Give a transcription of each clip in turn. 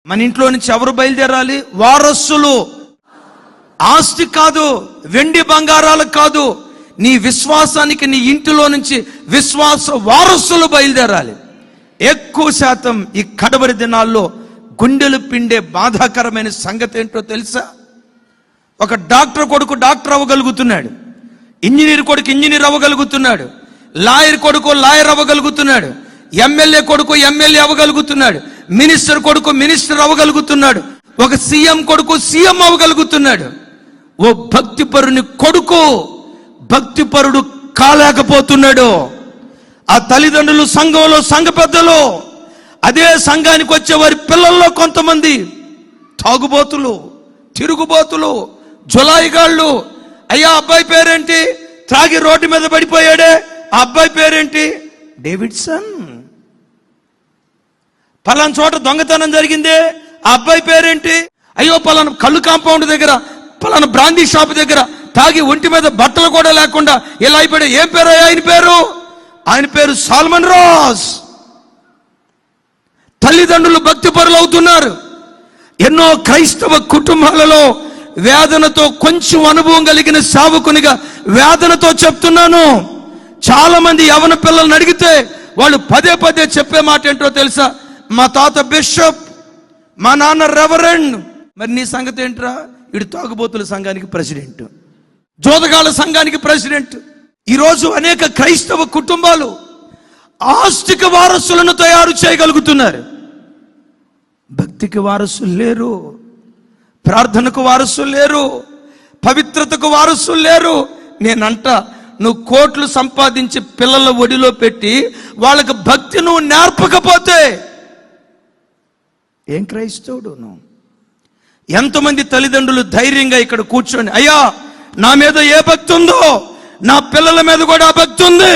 మన ఇంట్లో నుంచి ఎవరు బయలుదేరాలి? వారసులు. ఆస్తి కాదు, వెండి బంగారాలు కాదు, నీ విశ్వాసానికి నీ ఇంటిలో నుంచి విశ్వాస వారసులు బయలుదేరాలి. ఎక్కువ శాతం ఈ కడవరి దినాల్లో గుండెలు పిండే బాధాకరమైన సంగతి ఏంటో తెలుసా? ఒక డాక్టర్ కొడుకు డాక్టర్ అవ్వగలుగుతున్నాడు, ఇంజనీర్ కొడుకు ఇంజనీర్ అవ్వగలుగుతున్నాడు, లాయర్ కొడుకు లాయర్ అవ్వగలుగుతున్నాడు, ఎమ్మెల్యే కొడుకు ఎమ్మెల్యే అవ్వగలుగుతున్నాడు, మినిస్టర్ కొడుకు మినిస్టర్ అవ్వగలుగుతున్నాడు, ఒక సీఎం కొడుకు సీఎం అవ్వగలుగుతున్నాడు. ఓ భక్తిపరుని కొడుకు భక్తిపరుడు కాలేకపోతున్నాడు. ఆ తల్లిదండ్రులు, సంఘంలో సంఘ పెద్దలు, అదే సంఘానికి వచ్చే వారి పిల్లల్లో కొంతమంది తాగుబోతులు, తిరుగుబోతులు, జులాయిగాళ్ళు. అయ్యా అబ్బాయి పేరేంటి? త్రాగి రోడ్డు మీద పడిపోయాడే, ఆ అబ్బాయి పేరేంటి? డేవిడ్సన్. పలానా చోట దొంగతనం జరిగిందే, ఆ అబ్బాయి పేరేంటి? అయ్యో పలానా కళ్ళు కాంపౌండ్ దగ్గర, పలానా బ్రాందీ షాప్ దగ్గర తాగి ఒంటి మీద బట్టలు కూడా లేకుండా ఇలా అయిపోయాడు. ఏం పేరు ఆయన పేరు? ఆయన పేరు సాల్మన్ రాస్. తల్లిదండ్రులు భక్తి పరులు అవుతున్నారు. ఎన్నో క్రైస్తవ కుటుంబాలలో వేదనతో, కొంచెం అనుభవం కలిగిన సేవకునిగా వేదనతో చెప్తున్నాను, చాలా మంది యవన పిల్లల్ని అడిగితే వాళ్ళు పదే పదే చెప్పే మాట ఏంటో తెలుసా? మా తాత బిషప్, మా నాన్న రెవరెండ్. మరి నీ సంగతి ఏంట్రా? ఇటు తాగుబోతుల సంఘానికి ప్రెసిడెంట్, జోదగాళ్ళ సంఘానికి ప్రెసిడెంట్. ఈరోజు అనేక క్రైస్తవ కుటుంబాలు ఆస్తిక వారసులను తయారు చేయగలుగుతున్నారు, భక్తికి వారసులు లేరు, ప్రార్థనకు వారసులు లేరు, పవిత్రతకు వారసులు లేరు. నేనంట, నువ్వు కోట్లు సంపాదించి పిల్లల ఒడిలో పెట్టి వాళ్ళకి భక్తి నువ్వు నేర్పకపోతే ఏం క్రైస్తవుడు నువ్వు? ఎంతమంది తల్లిదండ్రులు ధైర్యంగా ఇక్కడ కూర్చొని, అయ్యా నా మీద ఏ భక్తి ఉందో నా పిల్లల మీద కూడా భక్తి ఉంది,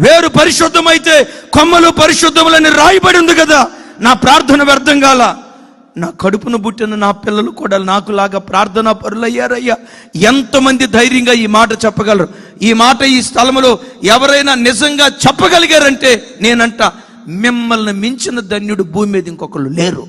వేరు పరిశుద్ధమైతే కొమ్మలు పరిశుద్ధములని రాయబడి ఉంది కదా, నా ప్రార్థన వ్యర్థం కాల, నా కడుపును పుట్టిన నా పిల్లలు కూడా నాకులాగా ప్రార్థనా పరులయ్యారయ్యా. ఎంతమంది ధైర్యంగా ఈ మాట చెప్పగలరు? ఈ మాట ఈ స్థలంలో ఎవరైనా నిజంగా చెప్పగలిగారంటే నేనంట, మిమ్మల్ని మించిన ధన్యుడు భూమి మీద ఇంకొకళ్ళు లేరు.